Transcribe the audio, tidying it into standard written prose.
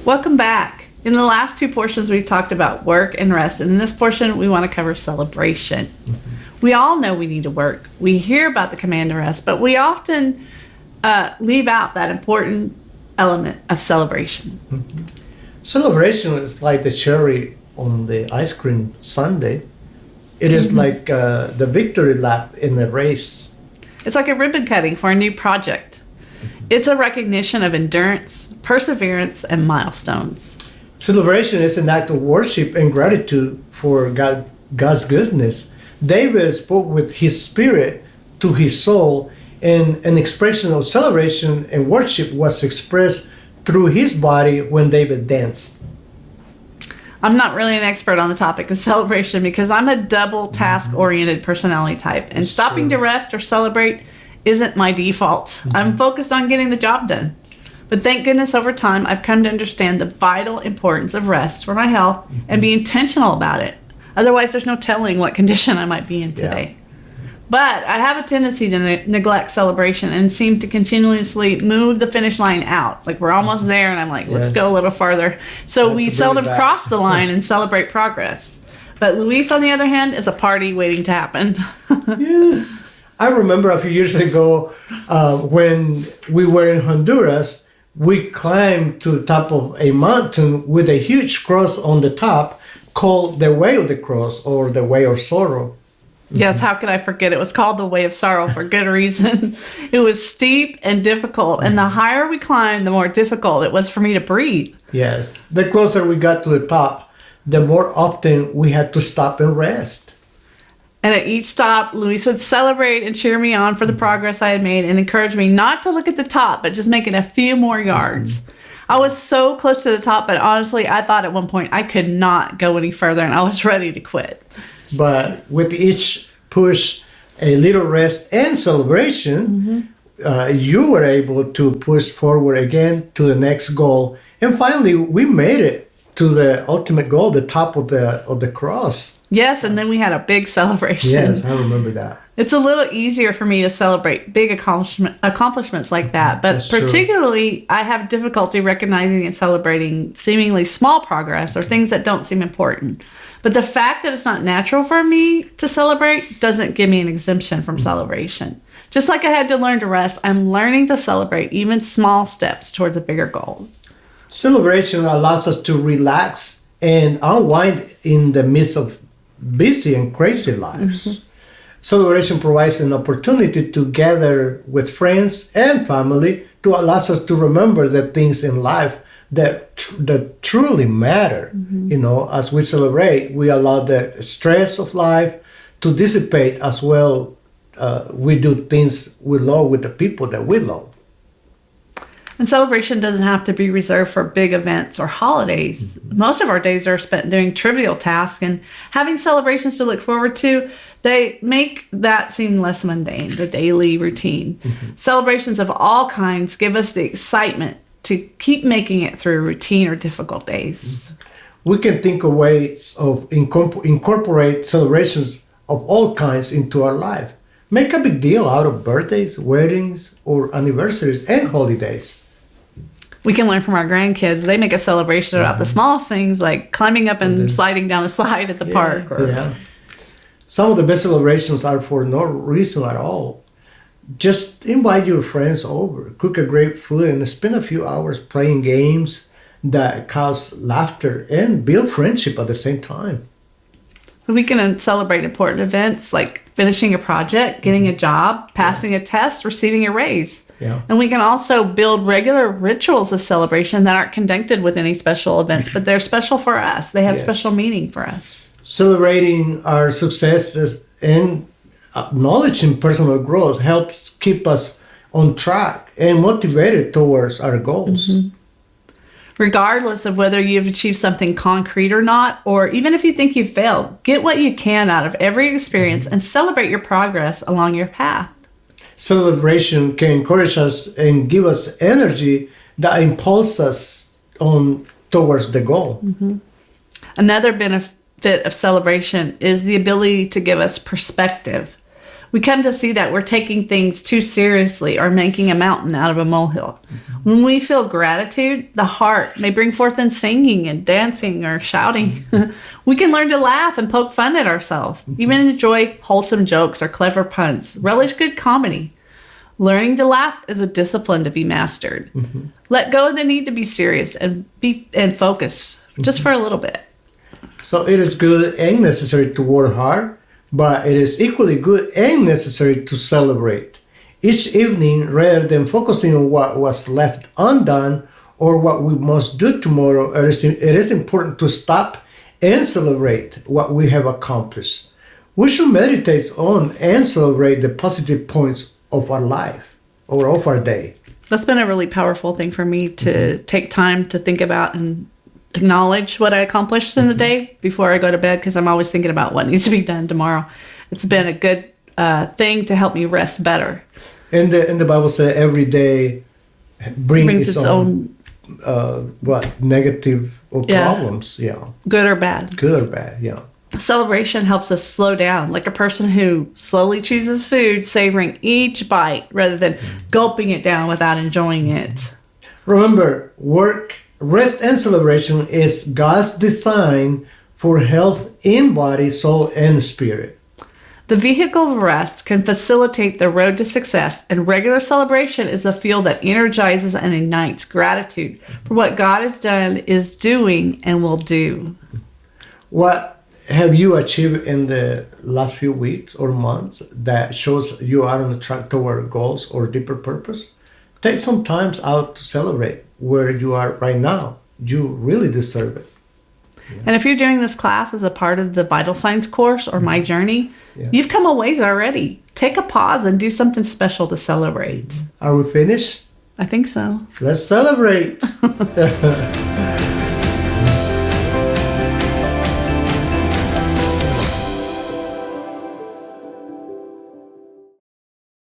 Welcome back. In the last two portions, we've talked about work and rest. And in this portion, we want to cover celebration. We all know we need to work. We hear about the command to rest, but we often leave out that important element of celebration. Celebration is like the cherry on the ice cream sundae. It is like the victory lap in the race. It's like a ribbon cutting for a new project. It's a recognition of endurance, perseverance, and milestones. Celebration is an act of worship and gratitude for God's goodness. David spoke with his spirit to his soul, and an expression of celebration and worship was expressed through his body when David danced. I'm not really an expert on the topic of celebration because I'm a double task-oriented personality type, and stopping to rest or celebrate isn't my default. I'm focused on getting the job done. But thank goodness over time, I've come to understand the vital importance of rest for my health and be intentional about it. Otherwise, there's no telling what condition I might be in today. But I have a tendency to neglect celebration and seem to continuously move the finish line out. Like we're almost there and I'm like, let's go a little farther. So we seldom cross the line and celebrate progress. But Luis, on the other hand, is a party waiting to happen. I remember a few years ago when we were in Honduras, we climbed to the top of a mountain with a huge cross on the top called the Way of the Cross or the Way of Sorrow. Yes, how could I forget? It was called the Way of Sorrow for good reason. It was steep and difficult, and the higher we climbed, the more difficult it was for me to breathe. Yes, the closer we got to the top, the more often we had to stop and rest. And at each stop, Luis would celebrate and cheer me on for the progress I had made and encourage me not to look at the top, but just making a few more yards. I was so close to the top, but honestly, I thought at one point I could not go any further, and I was ready to quit. But with each push, a little rest and celebration, you were able to push forward again to the next goal. And finally, we made it to the ultimate goal, the top of the cross. Yes, and then we had a big celebration. Yes, I remember that. It's a little easier for me to celebrate big accomplishments like that, but That's particularly true. I have difficulty recognizing and celebrating seemingly small progress or things that don't seem important. But the fact that it's not natural for me to celebrate doesn't give me an exemption from celebration. Just like I had to learn to rest, I'm learning to celebrate even small steps towards a bigger goal. Celebration allows us to relax and unwind in the midst of busy and crazy lives. Celebration provides an opportunity to gather with friends and family to allow us to remember the things in life that truly matter. You know, as we celebrate, we allow the stress of life to dissipate as well. We do things we love with the people that we love. And celebration doesn't have to be reserved for big events or holidays. Most of our days are spent doing trivial tasks, and having celebrations to look forward to, they make that seem less mundane, the daily routine. Celebrations of all kinds give us the excitement to keep making it through routine or difficult days. We can think of ways of incorporate celebrations of all kinds into our life. Make a big deal out of birthdays, weddings, or anniversaries and holidays. We can learn from our grandkids. They make a celebration about the smallest things, like climbing up and sliding down a slide at the park. Some of the best celebrations are for no reason at all. Just invite your friends over, cook a great food, and spend a few hours playing games that cause laughter and build friendship at the same time. We can celebrate important events like finishing a project, getting a job, passing a test, receiving a raise. And we can also build regular rituals of celebration that aren't connected with any special events, but they're special for us. They have special meaning for us. Celebrating our successes and acknowledging personal growth helps keep us on track and motivated towards our goals. Regardless of whether you've achieved something concrete or not, or even if you think you've failed, get what you can out of every experience and celebrate your progress along your path. Celebration can encourage us and give us energy that impulses us on towards the goal. Another benefit of celebration is the ability to give us perspective. We come to see that we're taking things too seriously or making a mountain out of a molehill. When we feel gratitude, the heart may bring forth in singing and dancing or shouting. We can learn to laugh and poke fun at ourselves, even enjoy wholesome jokes or clever puns, relish good comedy. Learning to laugh is a discipline to be mastered. Let go of the need to be serious and focus just for a little bit. So it is good and necessary to work hard, but it is equally good and necessary to celebrate. Each evening, rather than focusing on what was left undone or what we must do tomorrow, it is important to stop and celebrate what we have accomplished. We should meditate on and celebrate the positive points of our life or of our day. That's been a really powerful thing for me to take time to think about and acknowledge what I accomplished in the day before I go to bed, because I'm always thinking about what needs to be done tomorrow. It's been a good thing to help me rest better. And the Bible says every day brings its own negative or problems. Yeah. Good or bad. Good or bad, yeah. Celebration helps us slow down, like a person who slowly chooses food, savoring each bite rather than gulping it down without enjoying it. Remember, work, rest, and celebration is God's design for health in body, soul, and spirit. The vehicle of rest can facilitate the road to success, and regular celebration is the fuel that energizes and ignites gratitude for what God has done, is doing, and will do. What have you achieved in the last few weeks or months that shows you are on the track toward goals or deeper purpose? Take some time out to celebrate where you are right now. You really deserve it. Yeah. And if you're doing this class as a part of the Vital Signs course or My Journey, you've come a ways already. Take a pause and do something special to celebrate. Are we finished? I think so. Let's celebrate.